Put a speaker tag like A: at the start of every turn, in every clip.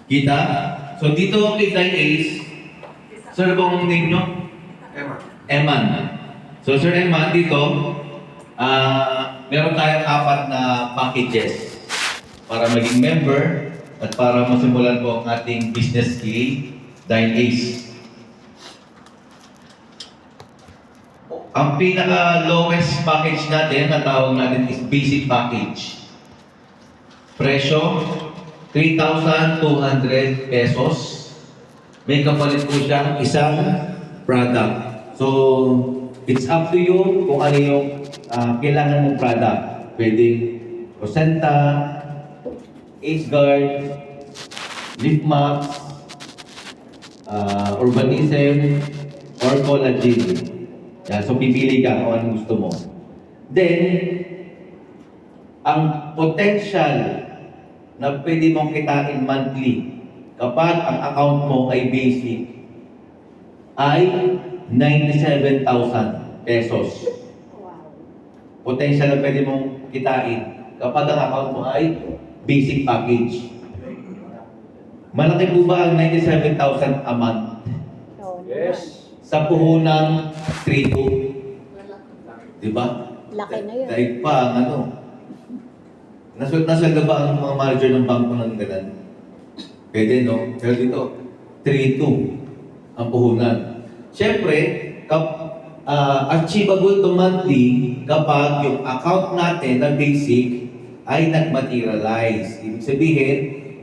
A: Kita? So dito kay Dine Ace, sir, bang name nyo?
B: Eman.
A: Eman. So Sir Eman, dito, meron tayong 4 na packages para maging member at para masimulan po ang ating business kay Dine Ace. Ang pinaka-lowest package natin, na tawag natin is basic package. Presyo, 3,200 pesos. May kapalit po siyang isang product. So, it's up to you kung ano yung kailangan mong product. Pwedeng Rosenta, Ace Guard, Lip Max, Urbanism, or Collagen. Yan, so pipili ka kung anong gusto mo. Then, ang potential na pwede mong kitain monthly kapag ang account mo ay basic ay 97,000 pesos. Potential na pwede mong kitain kapag ang account mo ay basic package. Malaki po ba ang 97,000 a month?
B: Yes.
A: Sa puhunang 3-2. Diba?
C: Laki na yun.
A: Dahil pa ang ano. Nasweldo ba ang mga manager ng bangko ng ganun? Pwede, no? Pero dito, 3-2 ang puhunan. Siyempre, achievable to monthly kapag yung account natin na basic ay nag-materialize. Ibig sabihin,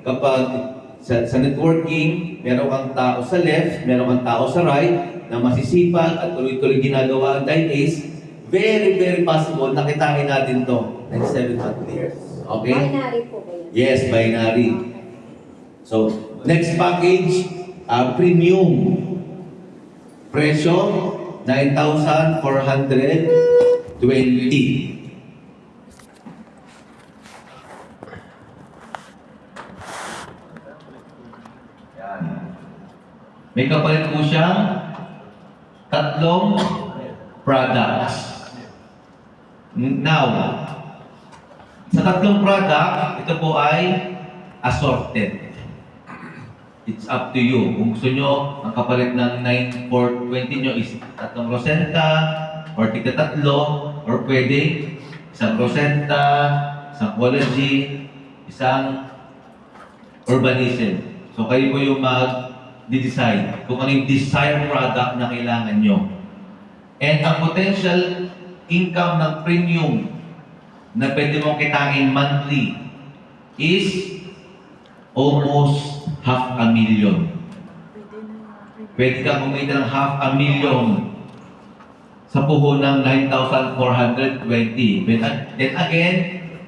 A: kapag sa networking, meron kang tao sa left, meron kang tao sa right, na masisipag at tuloy-tuloy ginagawa ang Dine Ace, very, very possible na kitain natin to next 7 monthly. Okay?
C: Binary po ba yan?
A: Yes, binary. So, next package, premium. Presyo, 9,420. Yan. May kapalit po siyang 3 products. Now, sa 3 product, ito po ay assorted. It's up to you. Kung gusto nyo, ang kapalit ng 9,420 nyo is 3 Rosenta, or tigta 3, or pwede isang Rosenta, isang Collagen, isang Urbanism. So kayo po yung mag-decide kung ano yung desired product na kailangan nyo. And ang potential income ng premium na pwede mong kitain monthly is almost 500,000. Pwede ka kumita ng 500,000 sa puhunang 9,420. Then again,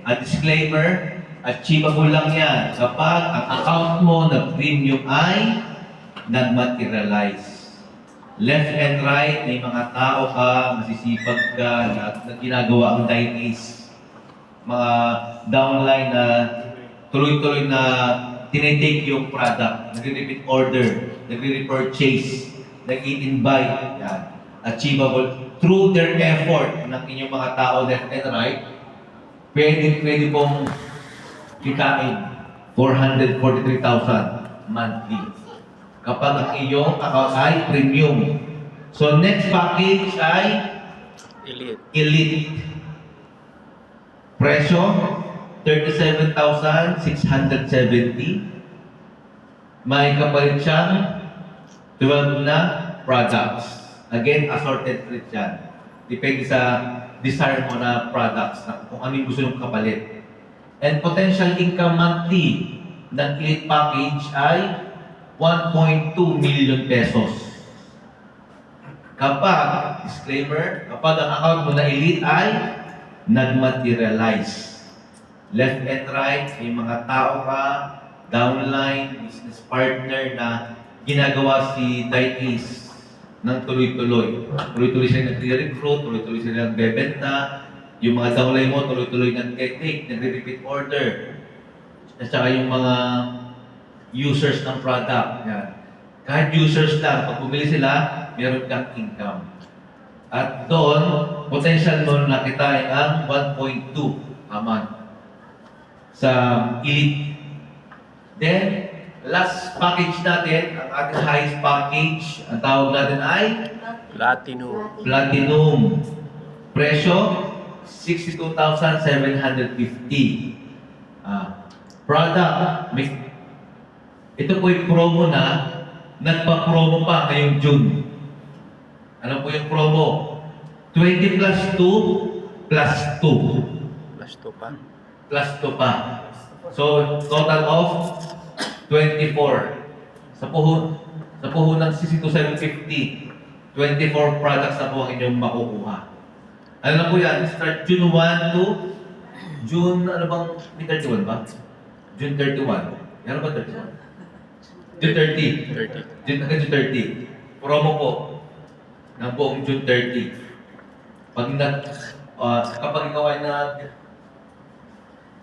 A: a disclaimer, achievable lang yan kapag ang account mo na premium ay nag-materialize. Left and right, may mga tao ka, masisipag ka, na ginagawa ang Dine Ace. Mga downline na tuloy-tuloy na tinitake yung product, nagre-repeat order, nagre-repurchase, nag-invite, yan. Achievable through their effort ng inyong mga tao left and right. Pwede pong kitain 443,000 monthly kapag ang iyong account ay premium. So next package ay Elite. Presyo, 37,670. May kapalit siyang 12 na products. Again, assorted rate yan. Depende sa desire mo na products, na kung ano yung gusto yung kapalit. And potential income monthly ng Elite package ay 1.2 million pesos. Kapag, disclaimer, kapag ang account mo na Elite ay nag-materialize. Left and right, may mga tao ka, downline, business partner na ginagawa si Dine Ace ng tuloy-tuloy. Tuloy-tuloy sila nag-recruit, tuloy-tuloy sila nagbebenta. Yung mga downline mo, tuloy-tuloy nag-take, nagre-repeat order. At saka yung mga users ng product. Yan. Kahit users lang, pag bumili sila, meron kang income. At doon, potential mo na kitain ang 1.2 a month sa Elite. Then, last package natin, ang ating highest package, ang tawag natin ay
D: Platinum.
A: Platinum. Presyo, 62,750. Product, ito po yung promo na nagpa-promo pa ngayong June. Ano po yung promo? 20 plus 2 plus 2.
D: Plus 2 pa.
A: Plus 2 pa. So, total of 24. Sa puhunan 62,750, 24 products na po ang inyong makukuha. Ano na po yan? Start June 1 to June, ano bang, may 31 ba? June 31. Ano ba 31? June 30.
D: 30.
A: June, hanggang June 30. Promo po ng buong June 30. Kapag ikaw ay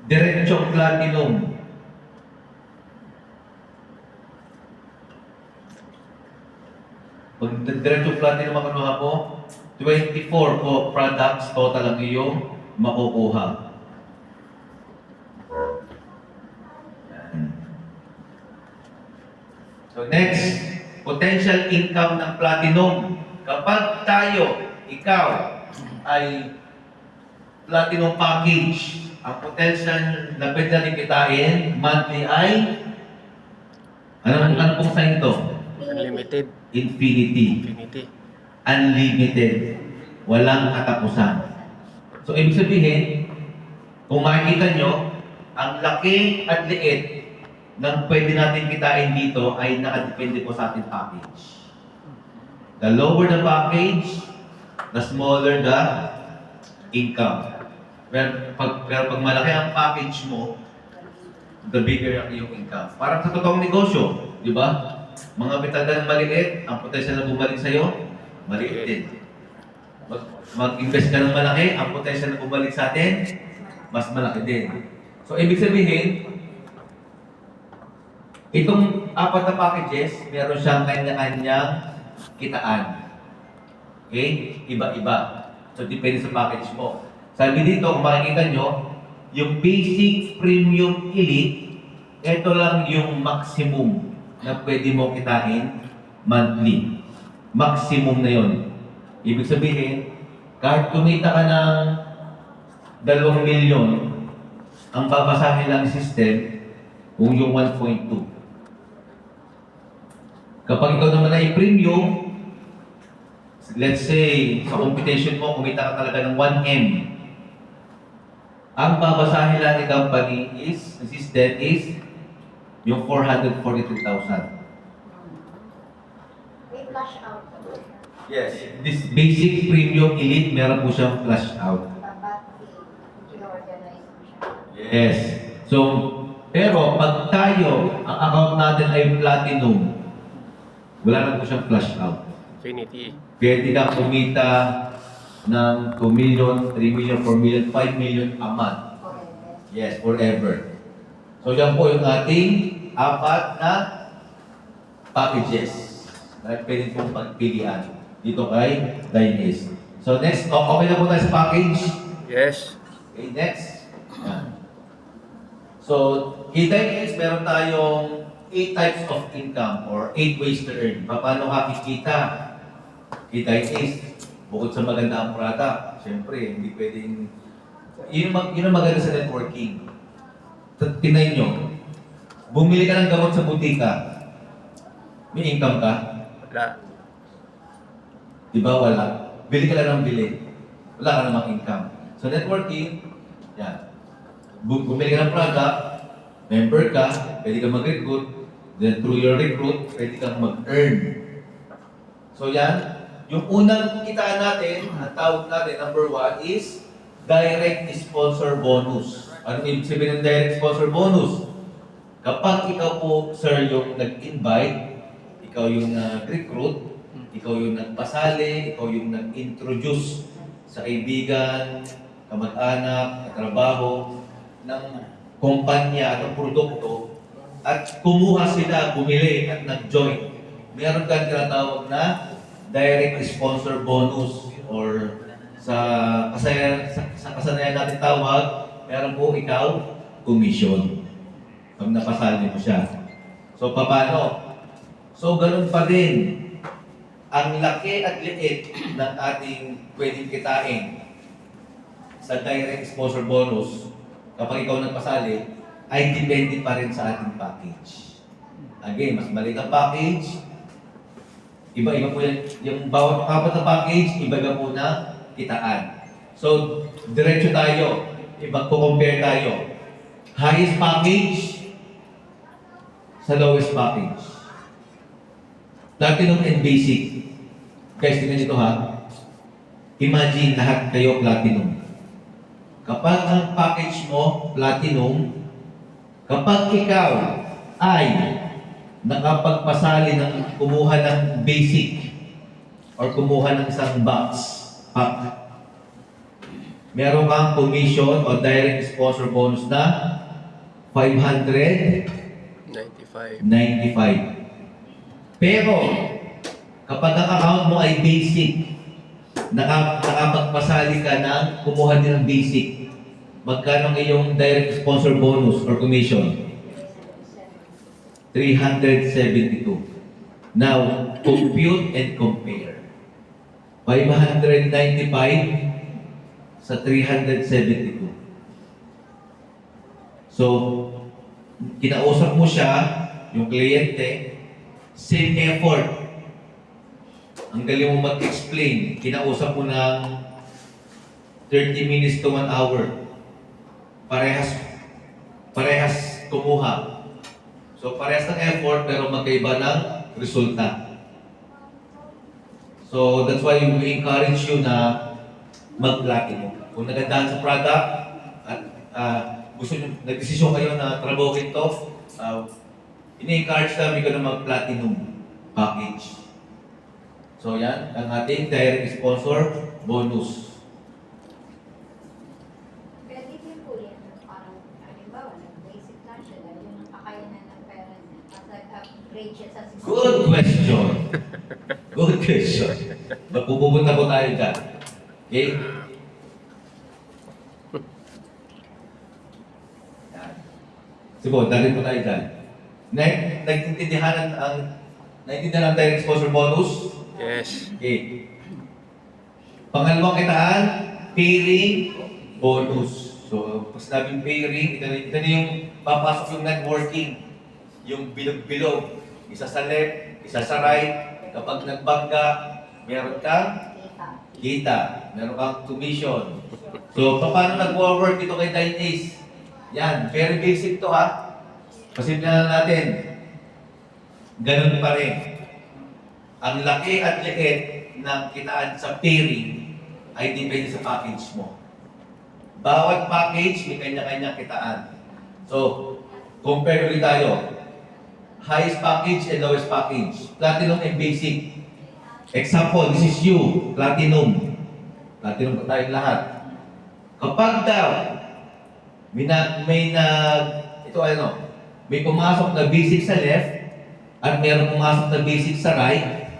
A: diretsong platinum, pag diretsong platinum ang kinuha po, 24 po products total ang iyong makukuha. So next, potential income ng platinum. Kapag ikaw ay platinum package, ang potential na pwede natin kitain monthly ay ano pong sign to?
D: Unlimited.
A: Infinity.
D: Infinity.
A: Unlimited. Walang katapusan. So, ibig sabihin, kung makikita nyo, ang laki at liit ng pwede natin kitain dito ay nakadepende po sa ating package. The lower the package, the smaller the income. Pero pag malaki ang package mo, the bigger ang iyong income. Parang sa totoong negosyo, di ba? Mga metadal ng maliit, ang potential na bumalik sa'yo, maliit din. Mag-invest ka ng malaki, ang potential na bumalik sa atin, mas malaki din. So, ibig sabihin, itong apat na packages, meron siyang kanya-kanyang kitaan. Okay? Iba-iba. So, depende sa package mo. Sabi dito, kung makikita nyo, yung basic, premium, elite, ito lang yung maximum na pwede mo kitain monthly. Maximum na yon. Ibig sabihin, kahit kumita ka ng 2 milyon, ang babasahin lang ng system kung yung 1.2. Kapag ikaw naman ay premium, let's say, sa computation mo, kumita ka talaga ng 1M. Ang babasahin lang ni company is, the system is, yung 443,000.
C: May flash out.
A: Yes. This basic premium elite, meron po siyang flash out.
C: Dapat i-organize mo siya.
A: Yes. So, pero pag tayo, ang account natin ay platinum, wala na po siyang flash out.
D: Infinity.
A: Pwede kang kumita ng 2 million, 3 million, 4 million, 5 million a month.
C: Forever.
A: Yes, forever. So, yan po yung ating apat na packages na pwede pong pagpilian dito kay Dyneast. So, next, okay na po tayo sa package.
D: Yes.
A: Okay, next. Yan. So, kay Dyneast, meron tayong 8 types of income or 8 ways to earn. Paano ka kikita? Kay Dyneast, bukod sa maganda ang product, syempre, hindi pwedeng... Yun ang maganda sa networking. Tingnan nyo, bumili ka ng gamot sa butika, may income ka?
D: Wala.
A: Di ba wala? Bili ka lang ng bili. Wala ka namang income. So networking, yan. Bumili ka ng product, member ka, pwede kang mag-recruit, then through your recruit, pwede kang mag-earn. So yan, yung unang kitaan natin, ang tawag natin, number 1 is direct sponsor bonus. Ano ibig sabihin ng direct sponsor bonus? Kapag ikaw po, sir, yung nag-invite, ikaw yung nag-recruit, ikaw yung nagpasali, ikaw yung nag-introduce sa kaibigan, kamag-anak, katrabaho, ng kumpanya at ng produkto, at kumuha sila, bumili at nag-join. Meron kang tinatawag na direct sponsor bonus or sa kasanayan natin tawag, meron po ikaw commission pag napasali mo siya. So, paano? So, ganun pa din. Ang laki at liit ng ating pwedeng kitain sa direct exposure bonus kapag ikaw nagpasali ay depende pa rin sa ating package. Again, mas maliit ang package, iba-iba po yan. Yung bawat kapat na package, iba-iba po na kitaan. So, diretso tayo. Compare tayo. Highest package sa lowest package. Platinum and basic. Guys, tingnan nito ha. Imagine lahat kayo platinum. Kapag ang package mo platinum, kapag ikaw ay nakapagpasali ng kumuha ng basic or kumuha ng isang box, pack, meron kang commission o direct exposure bonus na 595.
D: 95.
A: Pero, kapag ang account mo ay basic, nakapagpasali ka ng kumuha din ng basic, magkano ang iyong direct sponsor bonus or commission? 372. Now, compute and compare. 595 sa 372. So, kinausap mo siya, yung kliyente, same effort. Ang galing mo mag-explain. Kinausap mo ng 30 minutes to 1 hour. Parehas kumuha. So, parehas ng effort pero magkaiba ng resulta. So, that's why we encourage you na mag-platinum. Kung nagandahan sa product at gusto nyo, nag-desisyon kayo na trabahuin to, ini-encourage namin ka na mag-platinum package. So yan, ang ating direct sponsor bonus.
C: Pwede din po yan, parang, halimbawa, nag-basic lang siya, dahil yung nakakayanan ng pera niya, at nag-upgrade siya sa system.
A: Good question. Good question. Magpupunta po tayo dyan. Okay? Yan. Sige, dalhin po tayo dyan. Naintindihan ang direct exposure bonus?
D: Yes.
A: Okay. Pangalawang kitaan, pairing bonus. So, pag sinabing pairing, ito na yung papasok yung networking. Yung bilog-bilog. Isa sa left, isa sa right. Kapag nagbangga, meron kang kita. Meron kang commission. So, paano nag-work ito kay Dynace? Yan, very basic to ha. Pasimple na natin. Ganun pa rin. Ang laki at liit ng kitaan sa pairing ay depende sa package mo. Bawat package may kanya-kanya kitaan. So, compare ulit tayo. Highest package and lowest package. Platinum and basic. Example, this is you, platinum. Platinum pa tayong lahat. Kapag daw, may pumasok na basic sa left at mayroong pumasok na basic sa right,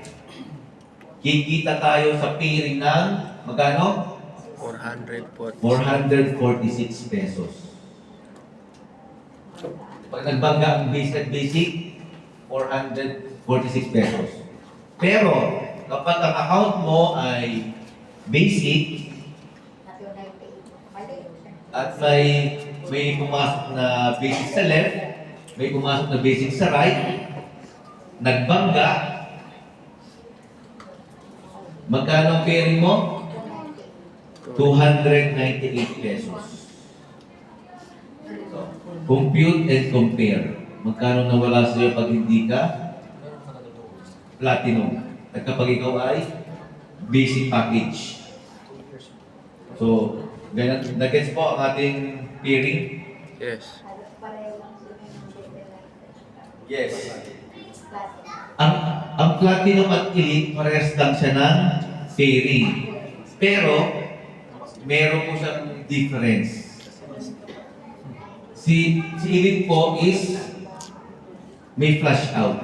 A: kikita tayo sa pairing ng magkano?
D: 440.
A: 446 pesos. Pag nagbangga ang basic at basic, 446 pesos. Pero, kapag ang account mo ay basic at may pumasok na basic sa left, may pumasok na basic sa right, nagbangga, magkano ang pairing mo? 298 pesos. So, compute and compare. Magkano nawala sa'yo pag hindi ka platinum? At kapag ikaw ay basic package. So, nag-gets po ang ating pairing?
D: Yes.
A: Yes. Ang platinum at elite, parehas lang siya ng pairing. Pero, meron po siyang difference. Si elite po is may flash out.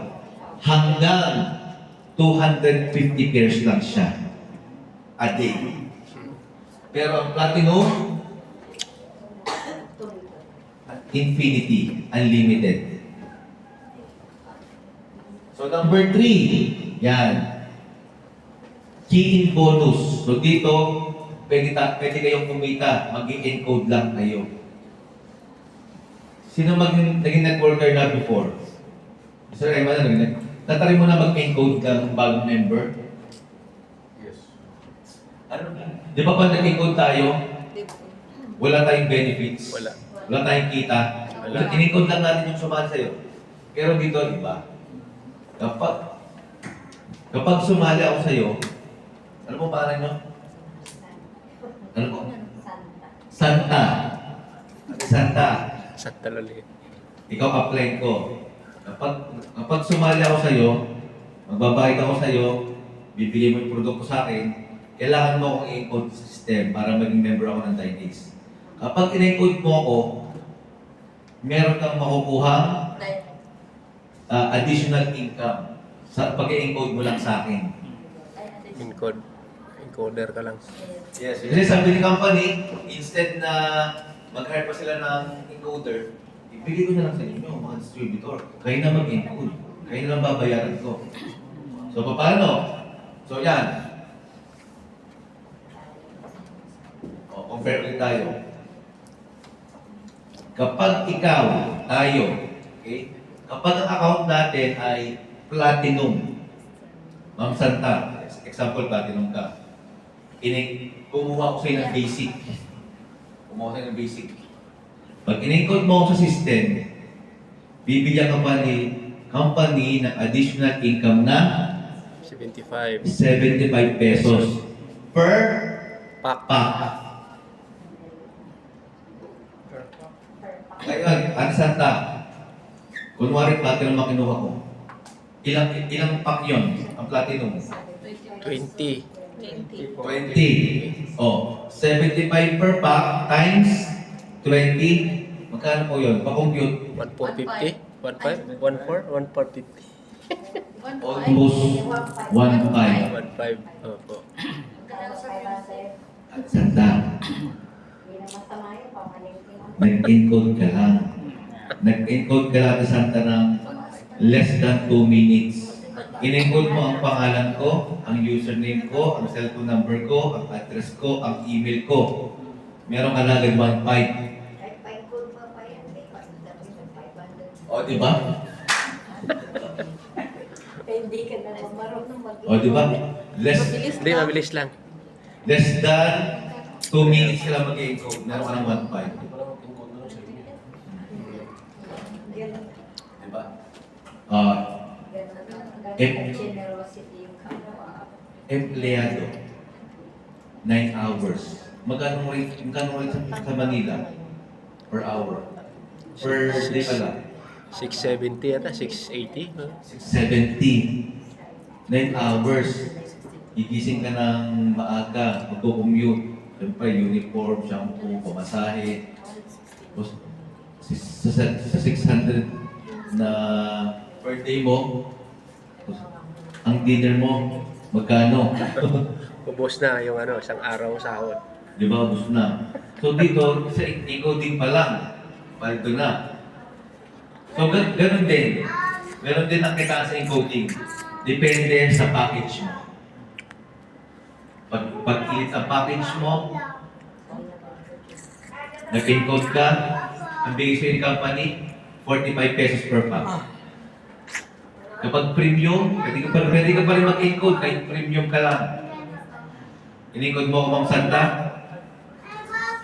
A: Hanggang 250 pairs lang siya a day. Pero ang platinum, infinity, unlimited. So number 3, yan. Key in bonus. So dito, pwede kayong kumita. Mag-i-encode lang kayo. Sino naging networker na before? Sir Emma na natry mo na mag-encode ng bagong member?
B: Yes.
A: Ano? Di ba pag nag-encode tayo, wala tayong benefits?
D: Wala.
A: Wala tayong kita?
D: Wala.
A: In-encode lang natin yung sumali sa'yo. Pero dito, di ba? Kapag sumali ako sa'yo, ano po pangalan nyo? Ano po?
C: Santa.
A: Santa.
D: Sa talali.
A: Ikaw apply ko. Kapag sumali ako sa'yo, magbabayad ako sa'yo, bibigay mo yung produkto sa akin, kailangan mo akong i-encode sa system para maging member ako ng Dynex. Kapag in-encode mo ako, meron kang makukuhang additional income sa pag-encode mo lang sa akin.
D: Encode. Encoder ka lang.
A: Yes. Kasi sabi ni company, instead na mag-hire pa sila ng encoder, ibigay ko na lang sa inyo, mga distributor. Kayo na mag-encode. Kayo na lang babayaran ko. So, paano? So, yan. O, compare ulit tayo. Kapag ikaw, tayo, okay? Kapag ang account natin ay platinum, Ma'am Santa, example, platinum ka. Kumuha ko sa'yo ng basic. Kumuha ko sa'yo ng basic. Pag in-encode mo ako sa system, bibigyan ka pa ni company ng additional income na
D: 75.
A: 75 pesos per
D: Pack.
A: pack. Ngayon, Ate Santa, kunwari platinum ang kinuha ko. Ilang pack yun, ang platinum?
D: 20.
A: 20. Oh, 75 per pack times 20. Magkano po yun? Pa-compute.
D: 1,450? 1,500? 1,400? 1,450?
A: Almost 1.5.
D: 1,500. Opo.
A: At Santa,
C: Hindi na masama yun, pamalingkin mo.
A: nag-encode ka lang. Nag-encode ka lang, Santa, ng less than 2 minutes. In-encode mo ang pangalan ko, ang username ko, ang cellphone number ko, ang address ko, ang email ko. Meron ka na agad 1.5.
C: Kahit pa-encode pa yan, may pag-sabi ng 500.
A: O, di ba?
C: Hindi ka na marunong mag-encode.
A: O, di ba?
D: Hindi, mabilis lang.
A: Less than 2 minutes ka lang mag-encode. Meron ka ng 1.5.
C: Ganun.
A: Di ba?
C: Ganun generosity yung kapwa.
A: Empleyado, 9 hours. Magkano rate sa Manila? Per hour. Per day pala.
D: 670 yata, 680. no?
A: 670. 9 hours. Gigising ka ng maaga, magko-commute. Siyempre, uniform, shampoo, pamasahe. Tapos, sa 600 na per day mo, tapos, ang dinner mo, magkano?
D: Ubos na yung isang araw sahod.
A: Di ba? Gusto na. So dito, sa encoding pa lang, paldo na. So ganun din. Ganun din ang kita sa encoding. Depende sa package mo. Pag-ilit ang package mo, nag-encode ka, ang bigay sa'yo ng company, 45 pesos per pack. Kapag premium, pwede ka pa rin mag-encode kahit premium ka lang. In-encode mo ko, Ma'am Santa,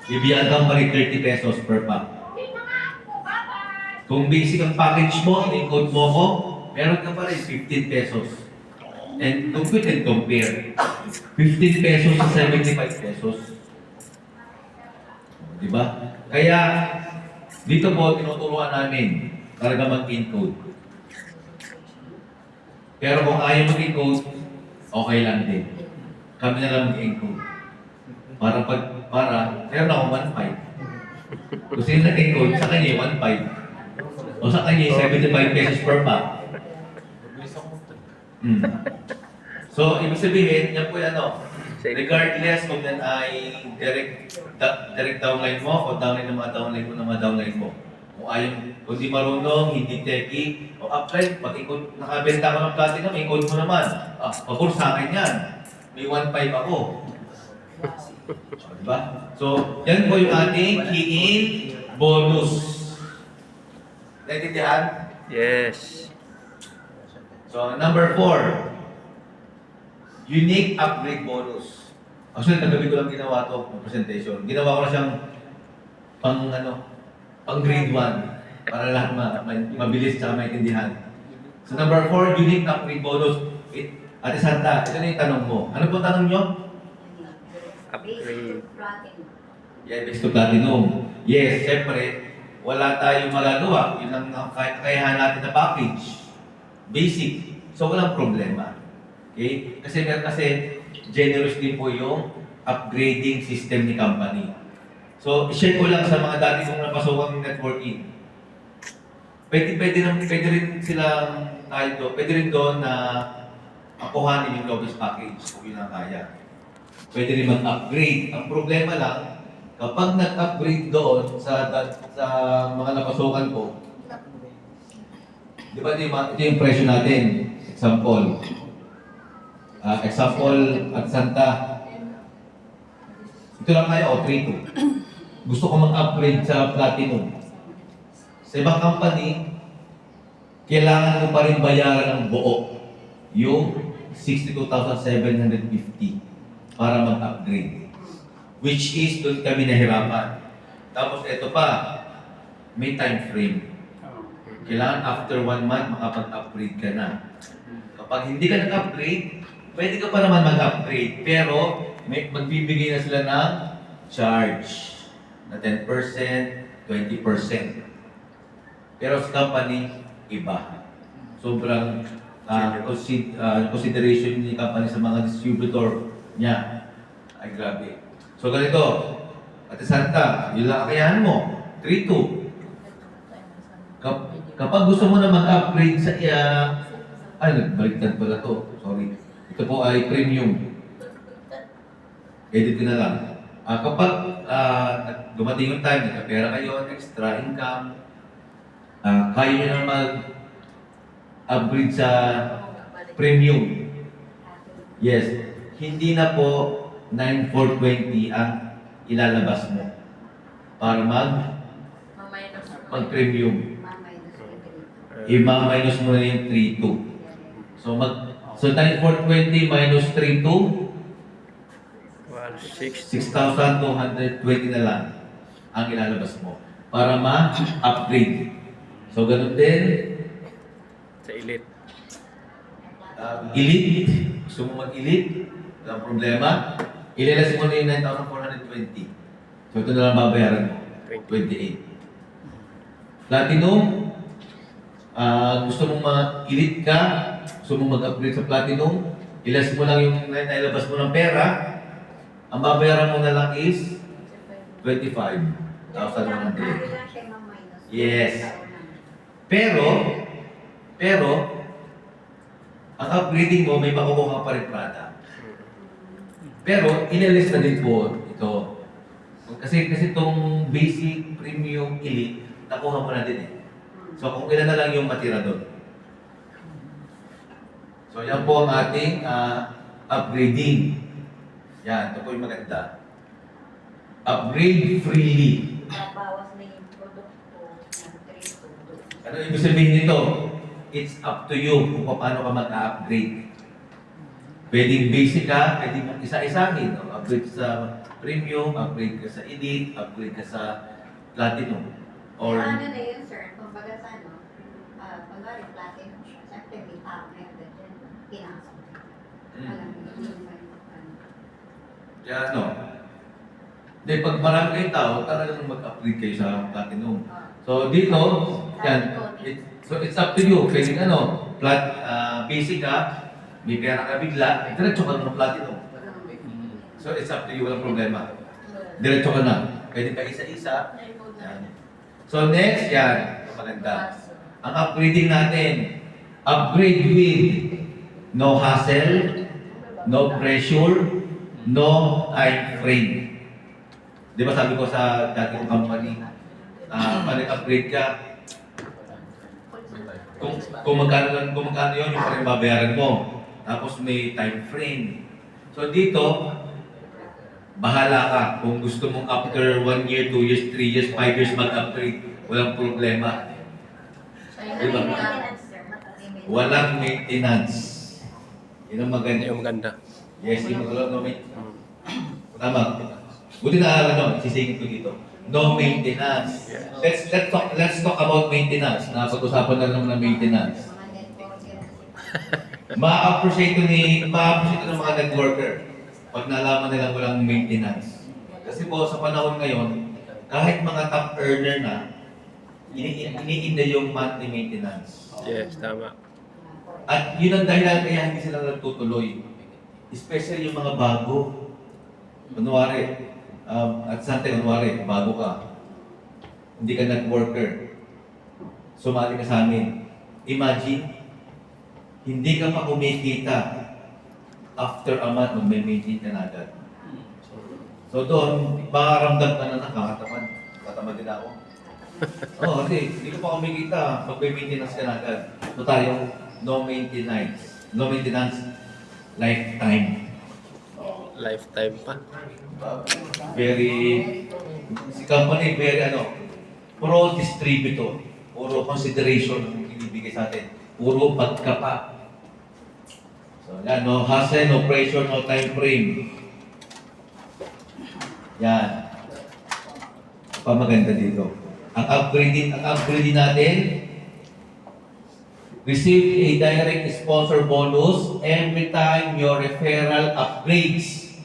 A: bibigyan ka pa rin 30 pesos per pack. Kung basic ang package mo, in-encode mo ko, meron ka pa rin 15 pesos. And compute and compare. 15 pesos sa 75 pesos. Diba? Kaya, dito po, tinuturuan namin para ka mag-encode. Pero kung ayaw mag-encode, okay lang din. Kami na lang mag-encode. Meron ako 1.5. Kung sino nag-encode, sa kanya 1.5. O sa kanya 75 pesos per pack. So, ibig sabihin, yan po yan regardless kung yan ay direct downline mo o downline ng mga downline mo. Kung di marunong, hindi techie, o apply, pag ikot, nakabenta ko ng platinum, ikot mo naman. Pabor sa akin yan. May 1.5 ako. Diba? So, yan po yung ating key-in bonus. Naintindihan?
D: Yes.
A: So, number 4, unique upgrade bonus. Actually, kagabi ko lang ginawa to ng presentation. Ginawa ko na siyang pang grade 1 para lahat mabilis at maintindihan. So, number 4, unique upgrade bonus. Ate Santa, ito na yung tanong mo. Ano po tanong nyo?
C: Basic to platinum.
A: Yeah, basic to platinum. Yes, siyempre, wala tayong magagawa. Yun ang kakayahan natin na package. Basic. So, walang problema. Okay? Kasi generous din po yung upgrading system ni company. So, i-share ko lang sa mga dati kong napasokang networking. Pwede rin silang pwede rin doon na akuhanin yung lowest package kung yun ang kaya. Pwede rin mag-upgrade. Ang problema lang, kapag nag-upgrade doon sa mga napasukan ko, di ba ito yung presyo natin? Example at Santa. Ito lang kayo, 3-2. Gusto ko mag-upgrade sa Platinum. Sa ibang company, kailangan mo pa rin bayaran ng buo yung 62,750 para mag-upgrade. Which is, doon kami nahirapan. Tapos ito pa, may time frame. Kailangan after 1 month, makapag-upgrade ka na. Kapag hindi ka nag-upgrade, pwede ka pa naman mag-upgrade. Pero, magbibigay na sila ng charge na 10%, 20%. Pero sa company, iba. Sobrang consideration ni company sa mga distributor niya. Ay, grabe. So, ganito. Ate Santa, yun lang kakayahan mo. 3-2. Kapag gusto mo na mag-upgrade sa nagbaliktad pala to. Sorry. Ito po ay premium. Edit ko na lang. Kapag dumating yung time, nagkapera kayo, extra income, kaya nyo na mag-upgrade sa premium. Yes. Hindi na po 9,420 ang ilalabas mo para mag-premium. I-minus mo na yung 3,2. So 9,420 minus 3,2, 6,220 na lang ang ilalabas mo para ma-upgrade. So ganun din,
D: Sa elite.
A: elite. Gusto mo mag-elite, walang problema. Ilalas mo na yung 9,420. So ito na lang babayaran mo, 28. Platinum, gusto mong ma-elite ka, gusto mong mag-upgrade sa Platinum, ilas mo lang yung nailabas mo ng pera, ang babayaran mo na lang is 25,100. Yes. Pero, ang upgrading mo, may makukuha pa rin product. Pero, inalis na din po ito. Kasi itong basic, premium, elite, nakuha mo na din eh. So, kung ilan na lang yung matira doon. So, yan po ang ating upgrading. Yan, ito po yung maganda. Upgrade freely.
C: Bawas na yung produkto ng 3
A: Ano ibig sabihin nito? It's up to you kung paano ka mag-upgrade. Pwedeng basic ka, pwedeng isa-isahin. Upgrade sa premium, upgrade ka sa elite, upgrade ka sa platinum. Or
C: ano na yun, sir? Kumbaga sa kunwari platinum siya. Siyempre, may tao na yun. Pinasok. Alam mo, yun ba yung
A: kaya Hindi, pag marami kayong tao, talagang mag-upgrade kayo sa platinum. So dito, yan, it's up to you. Pwedeng basic ka, may pera ka bigla, diretso ka ng platinum. So it's up to you, walang problema. Diretso ka na. Pwede pa isa-isa. Yan. So next, yan, maganda. Ang upgrading natin, upgrade with no hassle, no pressure, no time frame. Di ba sabi ko sa dati kong company, upgrade ka, kung magkano yun, yung pa rin babayaran mo. Tapos may time frame. So dito, bahala ka. Kung gusto mong after 1 year, 2 years, 3 years, 5 years mag-upgrade, walang problema. Diba? Walang maintenance. Yun ang maganda.
D: Yung maganda.
A: Yes, yung no maintenance. Tama. Buti na alam nyo, sisingin ko dito. No maintenance. Let's talk about maintenance. Napag-usapan na naman ng maintenance. Ma-appreciate ng mga networker pag nalaman nilang walang maintenance. Kasi po sa panahon ngayon, kahit mga top earner na, iniinda yung monthly maintenance.
D: Yes, tama.
A: At yun ang dahilan kaya hindi sila nagtutuloy. Especially yung mga bago. Kunwari, at Sante, kunwari, bago ka. Hindi ka networker. Sumali ka sa amin. Imagine, hindi ka pa kumikita. After a month, mag-maintain ka na agad. So doon, makaramdam ka na nakakatamad. Katamad din ako. Oo, kasi hindi ko pa kumikita. Mag-maintenance ka na agad. So tayo, no maintenance. No maintenance, lifetime.
D: Lifetime pa.
A: Very, si company, very pro distributor. Puro consideration ang ibibigay sa atin. Puro pagkapa. So yan, no hassle, no pressure, no time frame. Yan. Pamaganda dito. Ang upgrading natin, receive a direct sponsor bonus every time your referral upgrades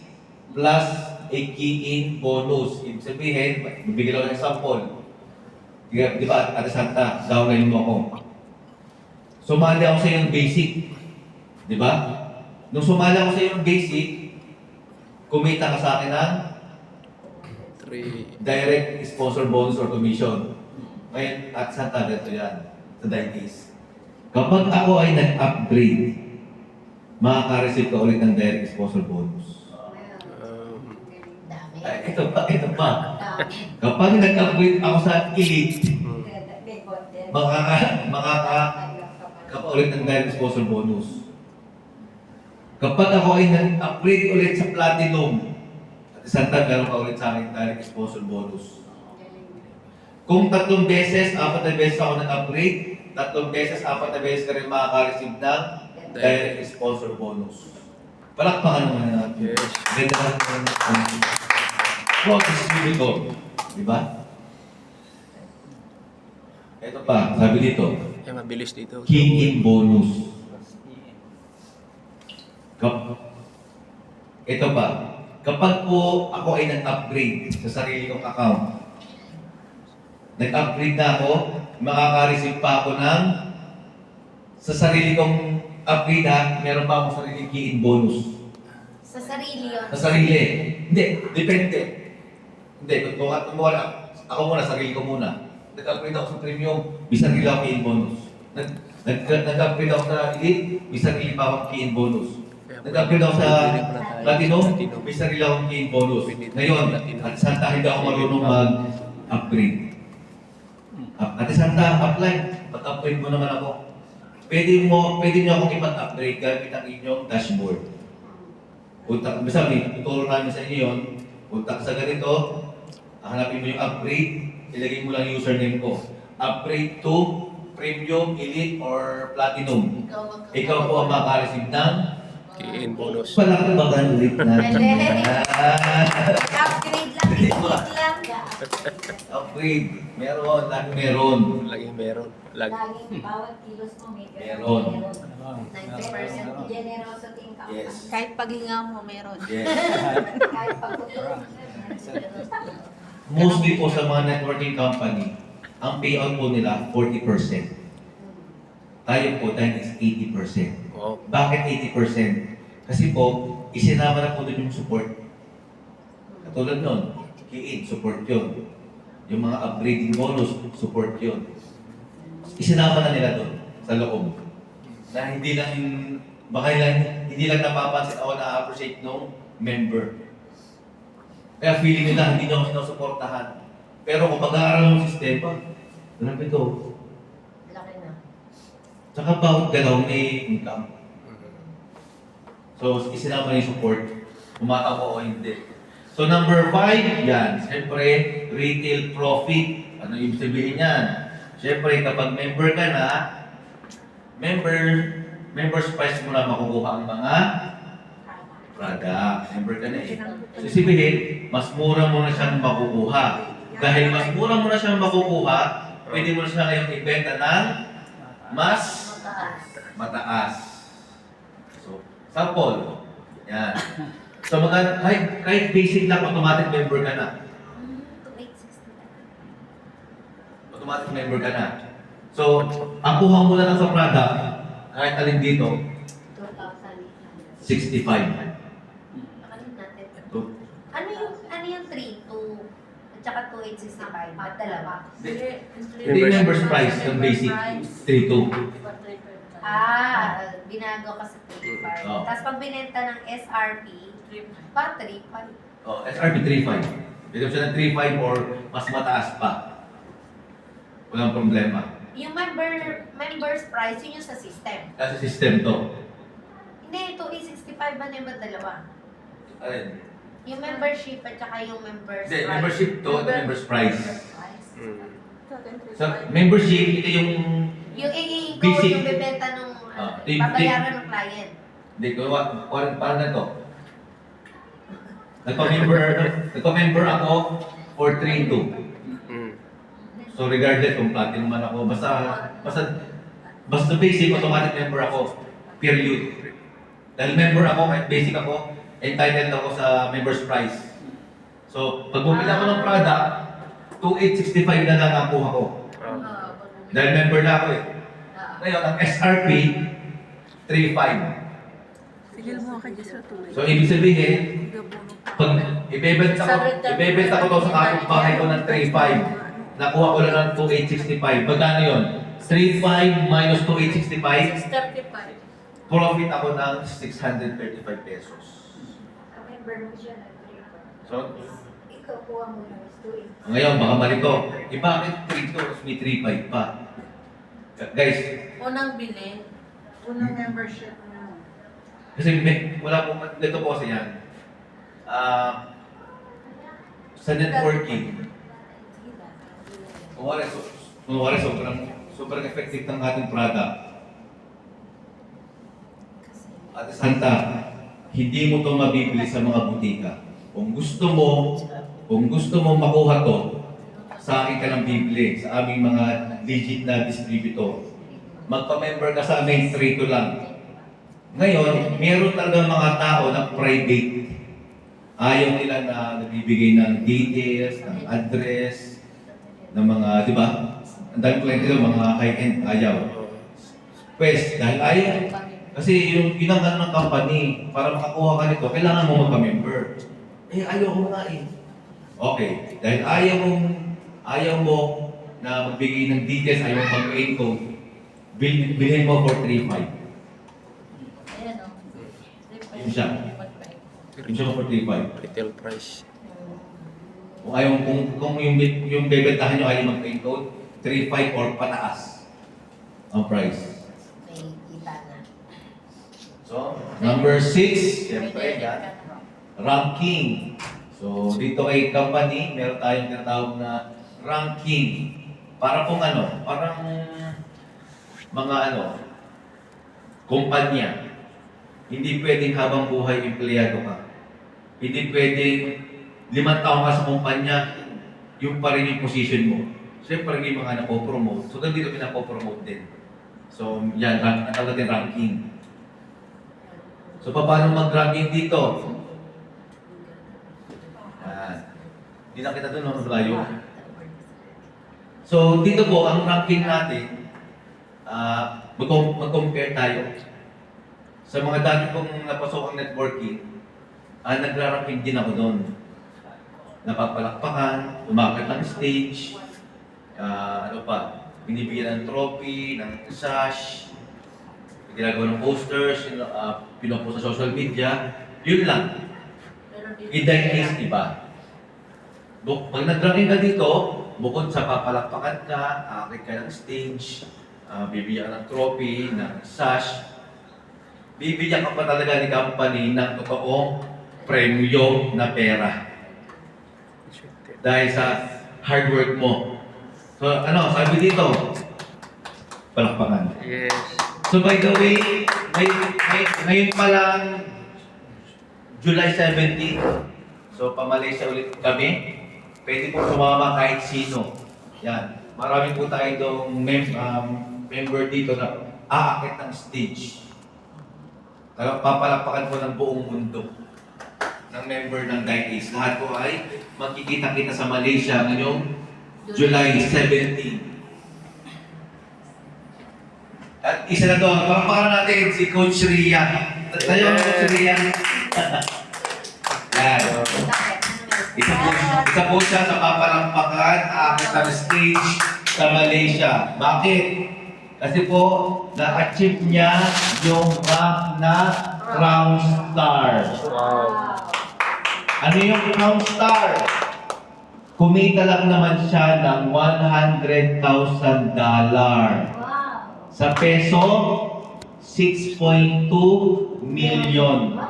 A: plus a key-in bonus. Ibig sabihin, bibigyan ako ng example. Di ba, Ate Santa, downline mo ako. Sumali ako sa iyong basic. Di ba? Nung sumali ako sa iyong basic, kumita ka sa akin ng
D: 3.
A: direct sponsor bonus or commission. Ngayon, Ate Santa, dito yan, sa Daitis. Kapag ako ay nag-upgrade, makaka-receive ka ulit ng direct sponsor bonus. Ay, ito pa. Kapag nag-upgrade ako sa Elite, makaka ulit ng direct sponsor bonus. Kapag ako ay nag-upgrade ulit sa Platinum, at Santa, meron ka ulit sa akin direct sponsor bonus. Kung 3 beses, 4 na beses ako nag-upgrade, 3 beses, 4 na beses ka rin makaka-receive ng direct sponsor bonus. Palakpakan naman natin.
D: Yes.
A: Ganda natin. Wow, distributor. Diba? Ito pa, sabi dito,
D: Eh, mabilis dito.
A: key-in bonus. Ito pa, kapag po ako ay nag-upgrade sa sarili kong account, nag-upgrade na ako, makaka-receive pa ako ng sa sarili kong upgrade ha, meron pa akong sarili key-in bonus.
C: Sa sarili yun.
A: Sa sarili. Hindi, depende. Hindi, kung ako muna, sarili ko muna. Nag-upgrade ako sa premium, may sarili ako key-in bonus. Nag-upgrade ako sa elite, may sarili pa akong key-in bonus. Nag-upgrade ako sa platinum, may sarili akong key-in bonus. Ngayon, at Santa, hindi ako marunong mag-upgrade. Ate Santa, apply. Pag-upgrade mo naman ako. Pwede niyo akong ipag-upgrade gamit ang inyong dashboard. Punta, sabi, tuturo namin sa inyo yun. Punta ka sa ganito, hanapin mo yung upgrade, ilagay mo lang yung username ko. Upgrade to premium, elite, or platinum. Ikaw po ang makaka-receive ng
D: Key-in bonus.
A: palakpakan ulit natin.
C: Upgrade lang, elite lang.
A: Upgrade. Meron, lagi meron.
D: Laging meron.
C: Laging bawat kilos mo may
A: Meron.
C: 90% generosity in company.
A: Yes.
E: Kahit paghinga mo, meron.
A: Yes.
C: Kahit pagtutulog.
A: Mostly po sa mga networking company, ang payout po nila 40%. Tayo po, tayo is 80%.
D: Wow.
A: Bakit 80%? Kasi po, isinama na po doon yung support. Katulad nun, key-in, support yun. Yung mga upgrading bonus, support yun. Isinama na nila doon sa loob. Na hindi lang, hindi lang napapansin o na-appreciate ng member. Kaya feeling nila, hindi nyo ako sinusuportahan. Pero kung pag-aaral ng sistema, grabe ito.
E: Laki na.
A: Tsaka bawat galaw may income. So, isinama yung support. Tumatakbo o hindi. So, number 5, yan. Siyempre, retail profit. Ano yung sabihin yan? Siyempre, kapag member ka na, member's price mo na makukuha ang mga product. Member ka na eh. So, sabihin, mas mura mo na siyang makukuha. Dahil mas mura mo na siyang makukuha, pwede mo na siya ngayon ibenta ng mas mataas. So, sample. Yan. So, kahit basic lang, automatic member ka na.
E: 2869.
A: Automatic member ka na. So, ang kuha mo na lang sa product, kahit alin dito,
C: 2,800.
A: 65.
E: Nakalin natin.
A: So,
E: Ano yung 3, 2, at saka 2865? Ba't dalawa?
A: hindi member's price ng basic, 3.2.
E: Binago ka sa 35.
A: Oo.
E: Tapos pag binenta ng SRP, pa 35.
A: Oh, SRP 3.5. Pwede mo siya ng 3.5 or mas mataas pa. Walang problema.
E: Yung member's price, yun yung sa system.
A: Kasi system to.
E: Hindi, 2865 ba na yung ba't dalawa?
A: Alin?
E: Yung membership at saka yung member's
A: Hindi,
E: price.
A: membership to at member's price.
D: Mm.
A: Sa membership, ito yung
E: Yung i-go,
A: Basic.
E: yung bebenta nung babayaran ng client.
A: hindi ko, parang na to. Nagpa-member ako for 3.2.
D: Mm.
A: So regardless kung platinum man ako, basta basic, automatic member ako. Period. Dahil member ako, kahit basic ako, entitled ako sa member's price. So, pag bumili ako ng product, 2,865 na lang ang kuha ko. Dahil member na ako eh. Ngayon, ang SRP, 3,500.
F: Tigil mo ka dyan sa tuloy.
A: So, ibig sabihin, pag ibebenta ko to sa kapitbahay ko ng 3,500, nakuha ko lang ng 2,865. Magkano yun? 3,500 minus 2,865,
F: 35.
A: profit ako ng 635 pesos.
C: Member mo siya ng 3.
A: So,
C: Ikaw kuha mo ng 2,800.
A: ngayon, baka malito. Eh, bakit 3 to? May 3,500 pa. Guys,
F: Unang bili. Unang membership mo.
A: kasi wala po, dito po kasi yan. Sa networking, kunwari sobrang effective ng ating product. Ate Santa, hindi mo to mabibili sa mga butika. Kung gusto mo makuha to, sa akin ka lang bibili, sa aming mga legit na distributor. Magpa-member ka sa amin, 3 lang. Ngayon, meron talagang mga tao na private. Ayaw nila na nagbibigay ng details, ng address, ng mga, di ba? Ang dami kliyente nila, mga high-end, ayaw. Pues, dahil ayaw, kasi yun ang ano ng company, para makakuha ka nito, kailangan mo magpa-member. Eh, ayaw ko nga eh. Okay, dahil ayaw mo na magbigay ng details, ayaw mo mag-8 code, bilhin mo for 3,500.
F: Ayan o.
A: Yun siya. Yun siya for 3,500.
D: Retail price.
A: Kung ayaw, kung yung bebentahan nyo ayaw mag-8 code, 3,500 or pataas ang price.
E: May kita na.
A: So, number 6, siyempre yan, ranking. So, dito kay company, meron tayong tinatawag na ranking. Para kung ano, parang mga kumpanya. Hindi pwedeng habang buhay empleyado ka. Hindi pwedeng 5 taon ka sa kumpanya, yung pa rin yung position mo. Siyempre, may mga napopromote. So, dito pinapopromote din. So, yan, ang tawag natin ranking. So, paano mag-ranking dito? Hindi na kita doon, malayo. So, dito po, ang ranking natin, mag-compare tayo. Sa mga dati kong napasok ang networking, nagra-ranking din ako doon. Napapalakpakan, umakit ng stage, binibigyan ng trophy, ng sash, ginagawa ng posters, pinopost sa social media, yun lang. In that case, iba. Pag nag-ranking ka dito, bukod sa papalakpakan ka, aakit ka ng stage, bibigyan ka ng trophy, ng sash, bibigyan ka pa talaga ni company ng totoong premyo na pera. Dahil sa hard work mo. So, sabi dito, palakpakan.
D: Yes.
A: So, by the way, ngayon pa lang, July 17, so pa-Malaysia ulit kami. Pwede po sumama kahit sino. Yan. Marami po tayo itong member dito na aakit ng stage. Papalakpakan po ng buong mundo ng member ng DICE. Lahat po ay magkikita-kita sa Malaysia ngayong July 17. At isa na doon, palakpakan natin si Coach Ria. Tayo ang Coach Ria. Yan. Isa po siya sa papalakpakan aakit ng stage sa Malaysia. Bakit? Kasi po, na-achieve niya yung rank na Crown Star.
D: Wow.
A: Ano yung Crown Star? Kumita lang naman siya ng $100,000. Sa peso, 6.2 million.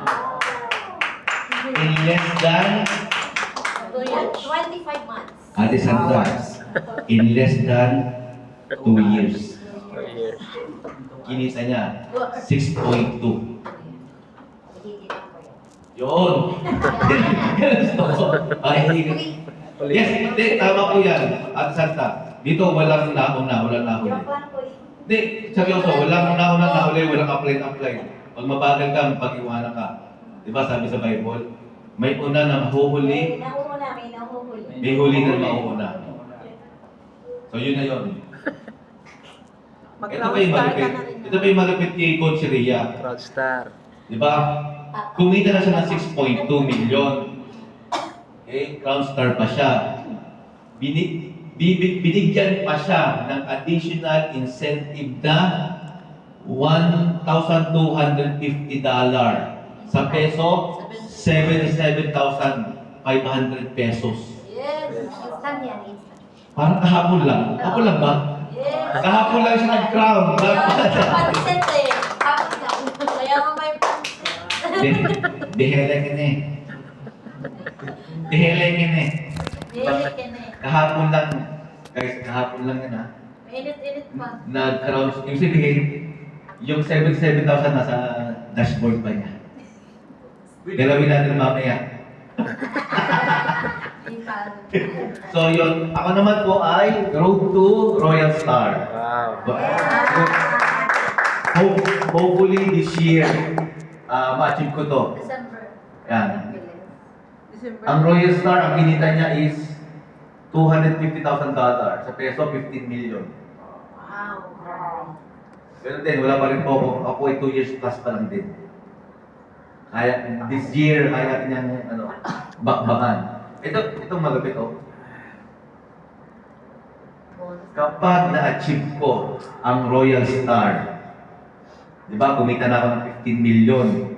A: In less than,
E: 25 months.
A: Ate Sandra, in less than 2 years.
D: Yes.
A: Kinita niya, 6.2. Yun. Ay, yes, hindi, tama po yan. Ate Santa, dito walang nauna, walang nahuli. Hindi, seryoso, walang nauna, nahuli, walang apply. Pag mabagal ka, pag-iwanan ka. Diba sabi sa Bible, may una na mahuhuli, may huli na mauuna. So yun na yun. Ito pa yung malapit. Ito pa yung malapit kay Coach Ria.
D: Proud star.
A: Diba? Kumita na siya ng 6.2 million. Okay? Crown Star pa siya. Binigyan pa siya ng additional incentive na $1,250. Sa peso, 77,500 pesos.
E: Yes. Instant yan, instant.
A: Parang kahapon lang. Ako lang ba?
E: Yes.
A: Kahapon lang siya nag-crown.
E: Pansit eh. Tapos na. Kaya mo may pansit.
A: Dihelengin eh. Dihelengin eh.
E: Dilit ka na eh.
A: Kahapon lang. Guys, kahapon lang yan ha.
E: Init-init pa.
A: Nag-crown. Yung sabihin, yung 77,000 nasa dashboard pa niya. Galawin natin mamaya. So yun, ako naman po ay Road to Royal Star.
D: Wow.
A: Hopefully this year, ma-achieve ko to.
E: December.
A: Yan. Ang Royal Star, ang kinita niya is $250,000. Sa peso, 15 million.
E: Wow.
A: Ganun din, wala pa rin po ako. Ako ay 2 years plus pa lang din. Kaya, this year, kaya natin yung bakbakan. Itong malapit oh. Kapag na-achieve ko ang Royal Star, di ba, kumita na ako ng 15 million.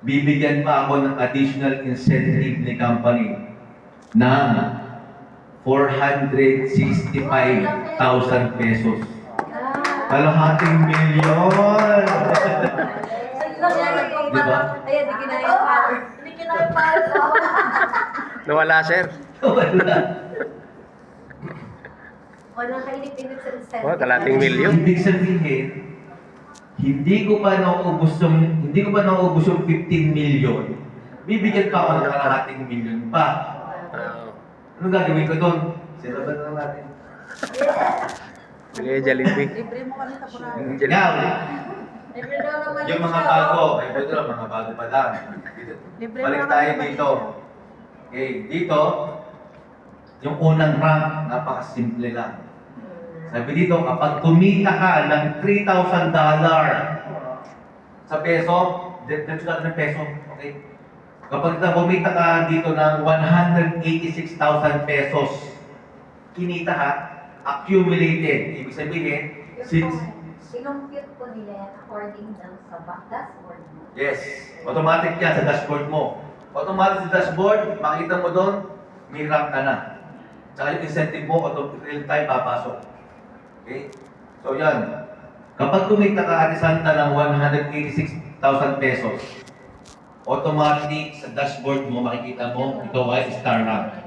A: Bibigyan pa ako ng additional incentive ni company ng 465,000 pesos. Kalahating milyon! Diba?
E: Ayan, di kinaya yung power. Di kinaya yung power.
D: Nawala, sir.
A: Wala.
E: Walang kainip-inip sa incentive.
D: Oh, kalating milyon.
A: Ibig sabihin, hindi ko pa nauubos yung 15 million. Bibigyan pa ako ng kalahating milyon pa.
D: Wow.
A: Anong gagawin ko doon? Sinaban na lang natin.
D: Sige, Jollibee.
F: Libre mo kami sa Purano.
A: Now,
E: Libre daw naman
A: yung mga
E: siya.
A: bago, mga bago pa lang.
F: Libre
A: Balik
F: mo
A: tayo
F: kami
A: dito. Okay, dito, yung unang rank, napakasimple lang. Sabi dito, kapag kumita ka ng $3,000 sa peso, dito ka ng peso, okay? Kapag kumita ka dito ng 186,000 pesos, kinita ha, accumulated. Ibig sabihin, since
C: Sinumpute po nila yan according lang sa dashboard mo.
A: yes, automatic yan sa dashboard mo. Automatic sa dashboard, makita mo doon, may rank ka na. Tsaka yung incentive mo, real time papasok. Okay? So yan. Kapag kumita ka Ate Santa ng 186,000 pesos, automatic sa dashboard mo, makikita mo, ikaw ay star rank.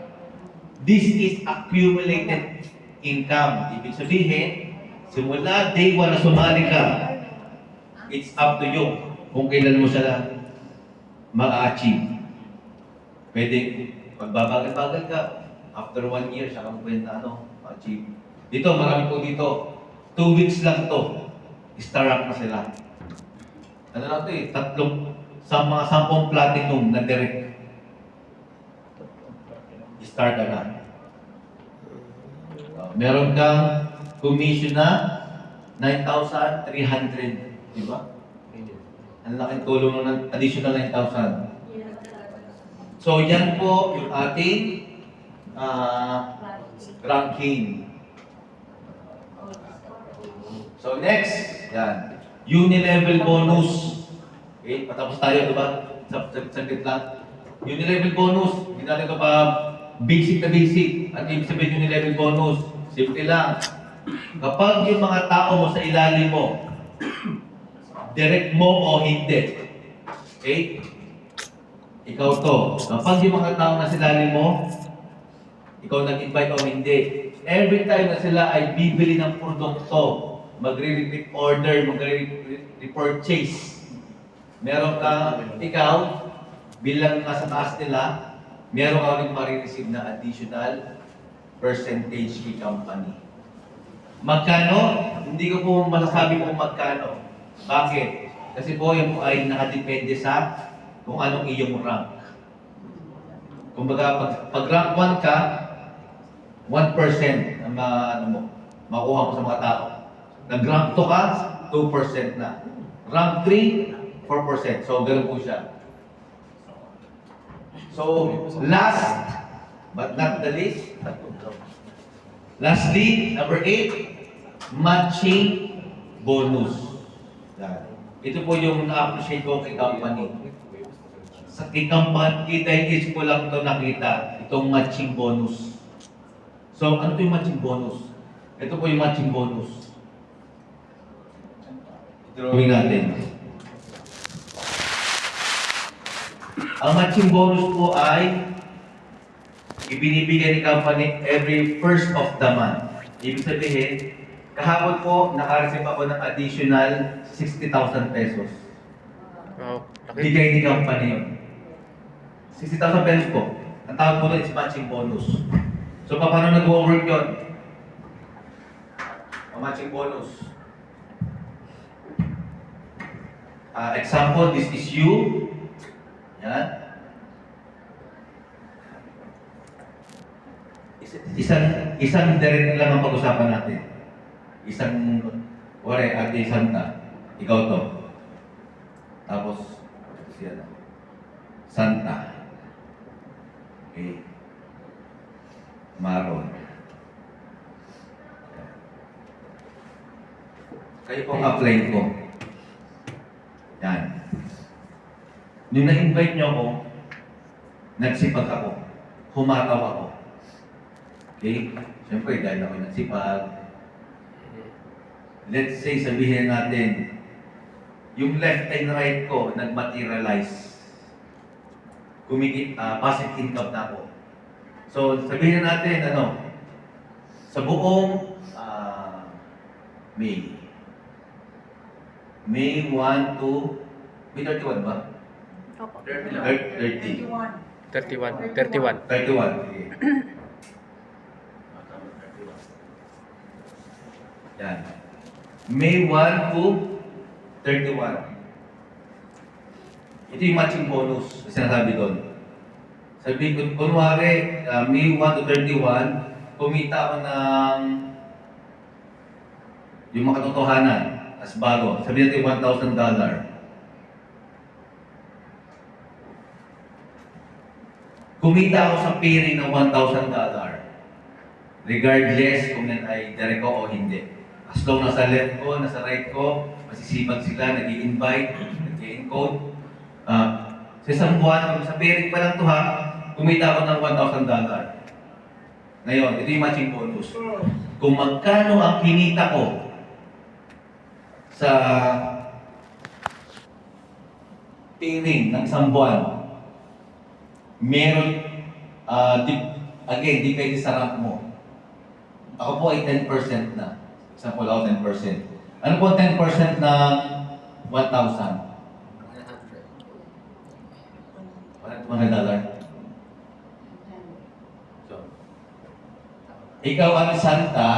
A: This is accumulated income. Ibig sabihin, simula day 1 na sumali ka, it's up to you kung kailan mo siya ma-achieve. Pwede, pagbabagal-bagal ka, after 1 year, siya kang kwenta, ma-achieve. Dito, marami po dito. 2 weeks lang to. Star rank na sila. Ano lang ito eh, sa mga 10 platinum na direct. Start ka na. Meron kang commission na 9,300. Di ba? Ang laking tulong ng additional 9,000. So, yan po yung ating ranking. So, next, yan. Uni-level bonus. Okay, patapos tayo, di ba? Saglit lang. Uni-level bonus, hindi natin ito pa basic na basic. At ibig sabihin uni-level bonus, simple lang. Kapag yung mga tao mo sa ilalim mo, direct mo o hindi. Okay? Ikaw to. Kapag yung mga tao na sa ilalim mo, ikaw nag-invite o hindi. Every time na sila ay bibili ng produkto, magre-repeat order, magre-repurchase, meron kang, ikaw, bilang nasa taas nila, meron ka rin marireceive na additional percentage kay company. Magkano? Hindi ko po masasabi kung magkano. Bakit? Kasi po yung po ay nakadepende sa kung anong iyong rank. Kumbaga, pag rank 1 ka, 1% ang makuha mo sa mga tao. Nag-rank 2 ka, 2% na. Rank 3, 4%. So, ganun po siya. So, last but not the least, lastly, number 8, matching bonus. Yan. Ito po yung na-appreciate ko kay company. Sa kay company, dahil ko lang ito nakita, itong matching bonus. So, ano ito yung matching bonus? Ito po yung matching bonus. Drawing natin. Ang matching bonus po ay ibinibigay ni company every first of the month. Ibig sabihin, kahapon po, naka-receive ako ng additional 60,000 pesos.
D: Wow, laki.
A: Bigay ni company yun. 60,000 pesos po. Ang tawag po doon is matching bonus. So, paano nag-work yun? Ang matching bonus. Example, this is you. Yan. Isang direct lang ang pag-usapan natin. Isang, wari, Ate Santa. Ikaw to. Tapos, siya. Santa. Okay. Maron. Kayo pong apply ko. Yan. Nung na-invite niyo ako, nagsipag ako. Humataw ako. Okay? Siyempre, dahil ako nagsipag. Let's say, sabihin natin, yung left and right ko, nag-materialize. Passive income na ako. So, sabihin natin, sa buong May 1 to, May 31 ba?
E: Opo.
A: 30.
D: 31.
A: 31. Okay. Yan. May 1 to 31. Ito yung matching bonus na sinasabi doon. Sabi ko, kunwari, May 1 to 31, kumita ako ng yung mga katotohanan as bago. Sabi natin $1,000. Kumita ako sa pairing ng $1,000. Regardless kung yan ay direct ko o hindi. As long nasa left ko, nasa right ko, masisipag sila, nag-i-invite, nag-i-encode. Sa isang buwan, sa pairing pa lang ito ha, kumita ako ng $1,000. Ngayon, ito yung matching bonus. Kung magkano ang kinita ko sa piring ng isang buwan, meron, again, di pwede sa rank mo. Ako po ay 10% na. Example ako, 10%. Ano po ang 10% ng 1,000? $100. So, ikaw ang Santa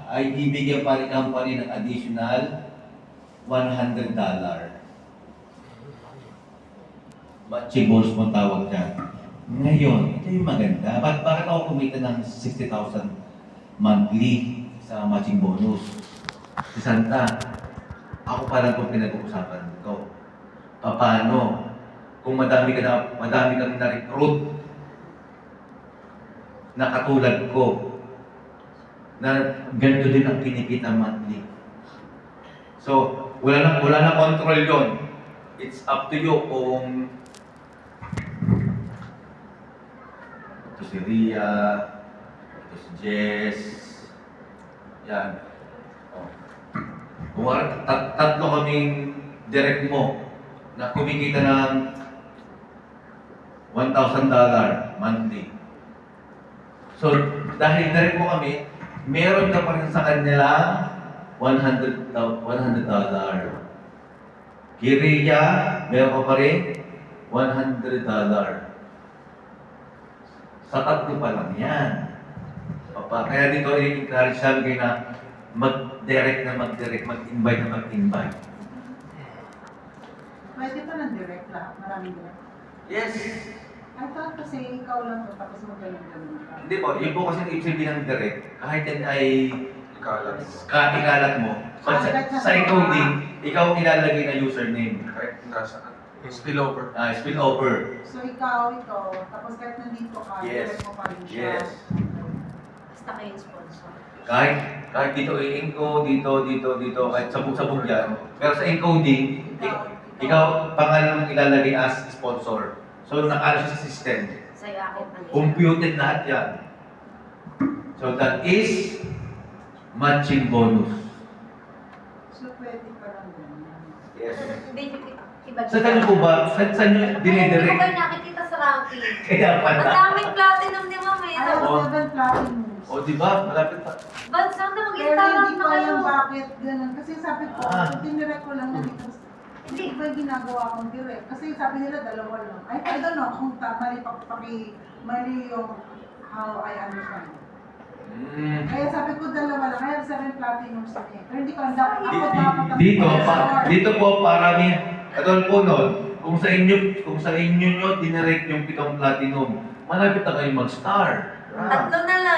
A: ay bibigyan pa rin company ng additional $100. Matching bonus mo tawag dyan. Ngayon, ito yung maganda. Bakit ako kumita ng 60,000 monthly sa matching bonus? Si Santa, ako parang kung pinag-uusapan ko. Paano? Kung madami kang na-recruit na katulad ko, na ganito din ang kinikita monthly. So, wala na control yon. It's up to you kung ito si Ria, ito si Jess, yan. Oh. Kung tatlo kaming direct mo na kumikita ng $1,000 monthly. So, dahil direct mo kami, meron ka pa rin sa kanila $100. Kiriya, meron ka pa rin $100. Sa tatlo pa lang yan. Kaya dito i-encourage namin kayo na mag-direct, mag-invite na mag-invite.
F: Pwede pa ng direct lang, maraming direct.
A: Yes!
F: I thought kasi ikaw lang to, tapos magaling ka.
A: Hindi po, yun po kasi ibig sabihin ng direct, kahit yan ay
B: Ikalat.
A: ikalat mo. Sa encoding, ikaw ang ilalagay na username.
B: Kahit nasaan. Spillover.
A: Spillover.
F: So ikaw ito, tapos kahit nandito ka,
A: Yes.
F: direct mo pa rin siya.
A: Yes.
E: Basta kayo yung sponsor.
A: Kahit dito i-encode, dito, kahit sabog-sabog yan. Pero sa encoding, ikaw pangalan mong ilalagay as sponsor. So nakala siya sa system.
E: Sa'yo akin pa rin.
A: Computed lahat yan. So that is matching bonus.
F: So pwede pa lang ganyan.
A: Yes.
E: Hindi, iba.
A: Sa ganun po ba? Saan nyo
E: Hindi ko
A: dinidirect?
E: kayo nakikita sa ranking.
A: Kaya
E: Ang
A: pala.
E: daming platinum ni Ma'am eh.
F: I have
A: Oo.
F: 7 platinums.
A: O di ba? Malapit pa.
E: Bansang na
F: Pero
E: mag-instagram
F: hindi
E: na
F: ko
E: kayo.
F: alam bakit ganun. Kasi sabi ko, tinirect ko lang na dito.
E: Hindi.
F: Hindi ba yung ginagawa kong direct? Kasi sabi nila dalawa lang. I don't know kung mali yung how I understand. Kaya sabi ko dalawa lang. I have 7 platinums na eh. Pero hindi ko alam. Ako dapat
A: Dito po parami. Katulad po nun, kung sa inyo nyo dinirect yung 7 platinum, malapit na kayo mag-star.
E: Tatlo na lang.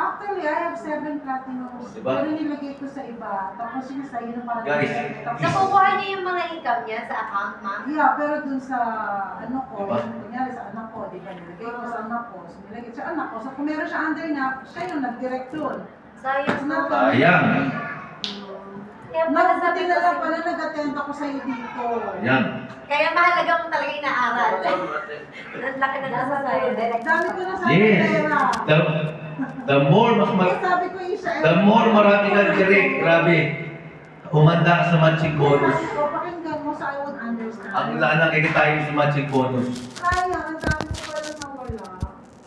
F: Actually, I have 7 platinums.
A: Diba?
F: Pero nilagay ko sa iba. Tapos yung sa iyo parang
A: Guys,
F: Tapos,
E: Nakukuha niyo yung mga income niya sa account, Ma'am?
F: yeah, pero dun sa ano ko,
A: Diba?
F: yung kunyari sa anak ko, di ba, nilagay ko sa anak ko, so nilagay sa anak ko, so kung meron siya under niya, siya yung nag-direct dun.
E: Sayang
F: Not
E: mo.
A: Sayang.
E: Kaya pala sabi
F: Nagbuti
E: ko
F: na lang
E: sa-
F: pala nag-attend ako sa'yo dito.
A: Ayan.
E: Kaya mahalaga mo talaga inaaral. Ang laki na nasa sa'yo.
F: Dami ko na sa
A: Yes.
F: pera.
A: The more
F: Eh, sabi ko yung siya,
A: the more marami kang direct, grabe. Humanda ka sa matching bonus.
F: Sabi ko, pakinggan mo sa I would understand.
A: Ang lanang tayo sa matching bonus.
F: Kaya, ang dami ko pala na wala.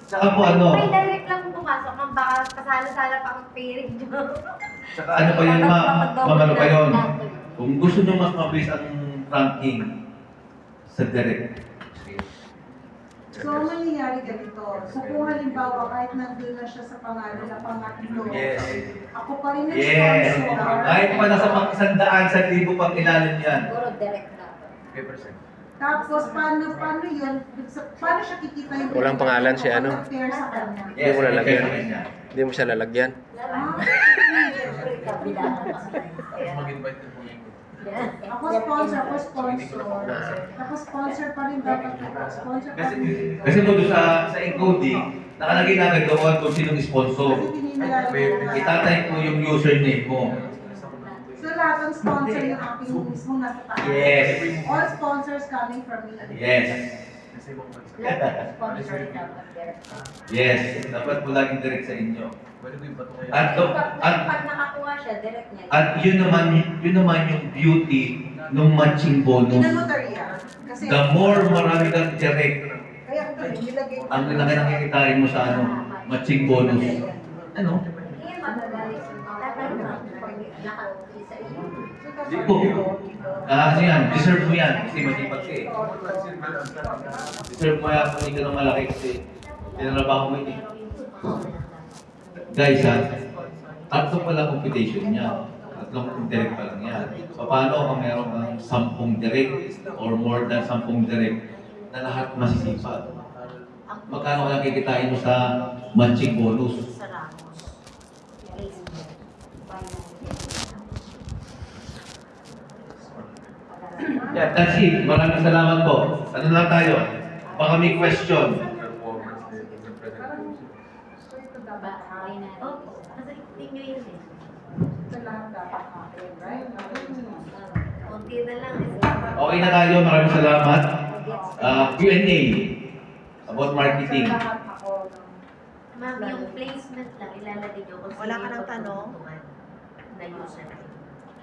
A: Tsaka po ano,
E: May direct lang pumasok. Ang baka kasala-sala pa ang piring nyo.
A: tsaka ano pa yun, mamano pa yun. Kung gusto nyo mas mabilis ang ranking sa direct.
F: So, mangyayari ganito. So, kung halimbawa, kahit nandun na siya sa pangalan na pangatlo,
A: Yes.
F: ako pa rin
A: Yes.
F: nag-sponsor.
A: Kahit pa nasa pang 100,000 pang ilalim yan.
E: Siguro direct na.
F: Tapos, paano yun? Paano siya kikita yung...
D: Walang pangalan si ano?
F: Pair sa kanya.
A: Yes,
D: mo lalagyan.
A: sa kanya.
D: Hindi mo siya lalagyan.
F: Ah,
E: Siyempre, kabilangan kasi. Kaya,
B: Mag-invite din po yun.
E: yan.
F: ako sponsor. Tapos sponsor pa rin dapat ako. Sponsor pa
A: Kasi,
F: rin.
A: kasi po doon sa encoding, nakalagay na agad doon kung sinong sponsor.
F: Kasi tininilala ko na.
A: Itatay mo yung username mo.
F: So, lahat ng sponsor yung aking mismo nasa taas.
A: Yes.
F: All sponsors coming from me.
A: Yes.
C: Sponsor dapat direct.
A: Yes, dapat po laging direct sa inyo.
B: Pwede ko yung bato kaya.
A: At,
C: Pag nakakuha siya, direct niya.
A: at yun naman yung beauty ng matching bonus.
F: Inanotarya. Kasi,
A: The more marami kang direct,
F: kaya ko doon, nilagay ko.
A: ang laki nakikitain mo sa matching bonus. Ano?
C: Hindi magagalit sa tatay mo. Pag nakauwi sa iyo.
A: Di po. Kasi yan, deserve mo yan kasi masipag ka eh. Deserve mo yan kung hindi ka na malaki kasi tinarabaho mo yun eh. Guys ha, tatlo pala computation niya. Tatlong direct pa lang yan. So, paano kung meron kang 10 direct or more than 10 direct na lahat masisipag? Magkano kaya kikitain mo sa matching bonus?
C: Sa Ramos. Facebook.
A: Yeah, that's it. Maraming salamat po. Ano lang tayo? Baka may question.
B: Performance din ng presentation.
F: So ito dapat
C: Okay na.
E: Opo, kasi inyo yun eh.
F: sa lahat dapat akin, right?
E: Konti na lang eh.
A: Okay na tayo. Maraming salamat. Q&A about marketing.
F: Sa lahat ako.
E: Ma'am, yung placement lang, ilalagay nyo kung
G: Wala ka
E: sino
G: ng
E: yung
G: tanong?
E: pagtutulungan na user.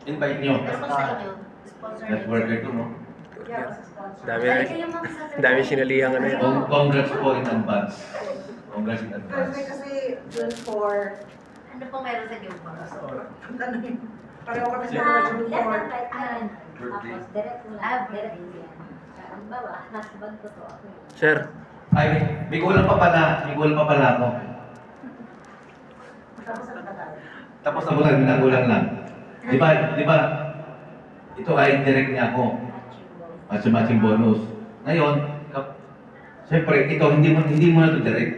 A: Invite nyo.
E: Pero kung sa inyo, sponsor
A: Networker to, no?
F: Yeah, as a sponsor.
D: Dami
E: Balik kayo ma'am sa
D: dami sinalihan ano yun.
A: Congrats po in advance. Congrats in advance.
F: Kasi dun for,
E: Ano pong meron sa June Four?
F: ano yun, pareho kami sa
C: Left
F: dun
C: and
F: for.
C: right hand. Tapos direct mo lang. Direct yan. Ang bawa, nasa bag ko to.
D: Sir,
A: Ay, may kulang pa pala. May kulang pa pala ako.
F: Tapos sa tagal.
A: Tapos na kulang, nagulang lang. Di ba, ito ay direct niya ako. At sa matching bonus. Ngayon, siyempre, ito, hindi mo na ito direct.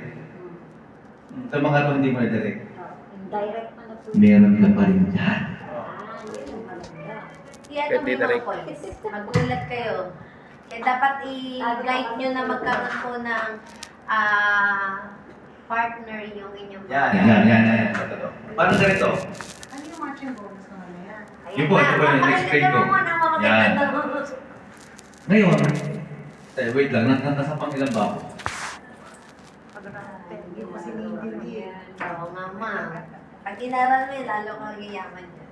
A: Sa mga ito, hindi mo na direct.
C: Indirect mo na po.
A: Meron ka pa rin dyan.
C: Ah, yun ang maganda.
E: Kaya
D: Pwede
E: mga
D: direct.
E: points, magulat kayo. Kaya dapat i-guide nyo na magkaroon po ng partner yung inyong
A: Yan. Ito. Parang ganito.
F: Ano yung matching bonus naman na yan?
A: Yun po, ito po yung next grade ko. Yan. Ngayon, wait lang, nasa pang ilan ba ako?
F: Hindi ko kasi nintindi eh.
E: Oo nga ma'am. Pag inaral mo yun, lalo kang yayaman dyan.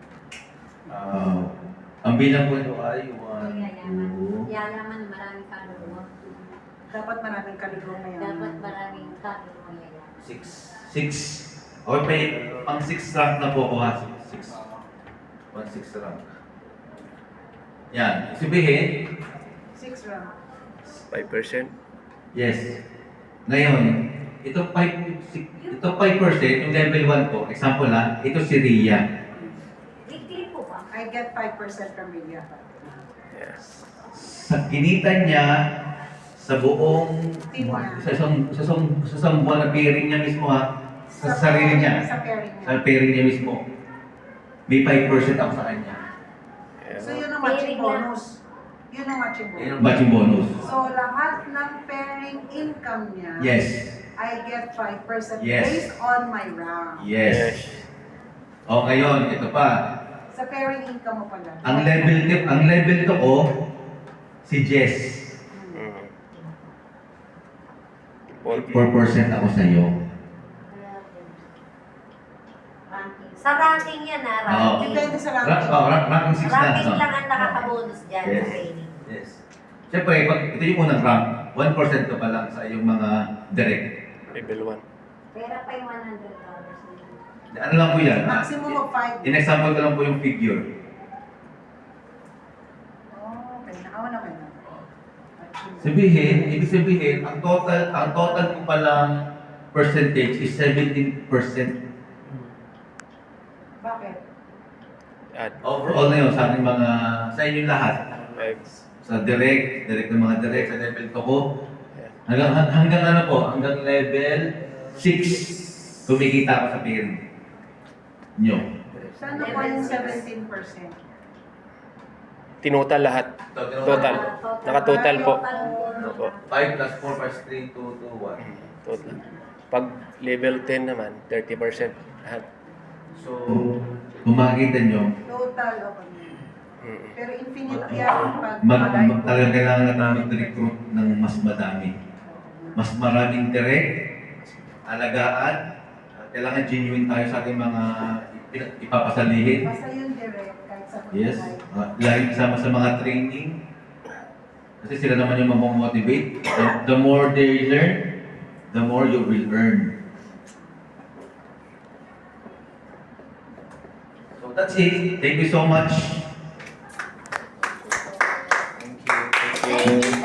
A: Ang bilang ko ito ay 1,
C: Yayaman.
A: 2,
C: Yayaman, maraming kaluluwa.
F: Dapat maraming kaligong na yan.
C: Dapat maraming kaluluwa yayaman.
A: 6. Okay, pang 6 rank na po ako ha. 6. 1-6 rank. Yan. Sabihin,
F: 6 round.
D: 5%.
A: yes. Ngayon, ito 5%, yung level 1 po, example ha, ito si Ria.
E: Weekly po ba?
F: I get 5% from media.
D: Yes.
A: Sa kinita niya, sa buong,
F: Team niya.
A: sa isang buwan na pairing niya mismo ha, sa sarili niya,
F: Sa pairing niya.
A: sa pairing niya mismo, may 5% ako sa kanya.
F: So yun ang matching
E: Pairing lang.
F: bonus. Yun ang matching
A: Yun
F: bonus.
A: ang matching bonus.
F: So lahat ng pairing income niya,
A: Yes.
F: I get 5%
A: Yes.
F: based on my round.
A: Yes. O ngayon, ito pa.
F: Sa pairing income mo pala.
A: Ang level to ko, si Jess.
D: Mm.
A: 4% ako sa iyo.
C: Ranking.
E: Sa ranking yan ha,
A: Oo.
E: ranking.
F: Depende sa ranking.
A: Ranking 6 na.
E: Ranking
A: no?
E: lang ang nakaka-bonus dyan
A: Yes.
E: sa training.
A: Yes. Siyempre, pag ito yung unang rank, 1% ka pa lang sa iyong mga direct.
D: Level 1.
C: Pera pa yung $100 nila.
A: Ano lang po yan?
F: Maximum of 5.
A: In-example ko lang po yung figure.
F: Oh, okay. Nakawa naman na.
A: Ibig sabihin, ang total ko palang percentage is 17%.
F: Bakit?
D: At
A: Overall na yun sa ating mga, sa inyong lahat.
D: 5.
A: Sa direct ng mga direct, sa level to ko. Hanggang ano po, hanggang level 6, kumikita ako sa pairing nyo.
F: Saan po yung 17%?
D: Tinotal lahat. Total. Nakatotal po. Opo.
A: 5 plus 4 plus 3, 2, 2, 1.
D: Total. Pag level 10 naman, 30% lahat.
A: So, kung makikita nyo,
F: Total of Pero infinite yan pag
A: Talagang kailangan natin mag-recruit ng mas madami. Mas maraming direct, alagaan, at kailangan genuine tayo sa ating mga ipapasalihin.
F: basta yun direct kahit sa
A: Yes.
F: pagkakas.
A: Lagi kasama sa mga training. Kasi sila naman yung mamomotivate. The more they learn, the more you will earn. So that's it. Thank you so much.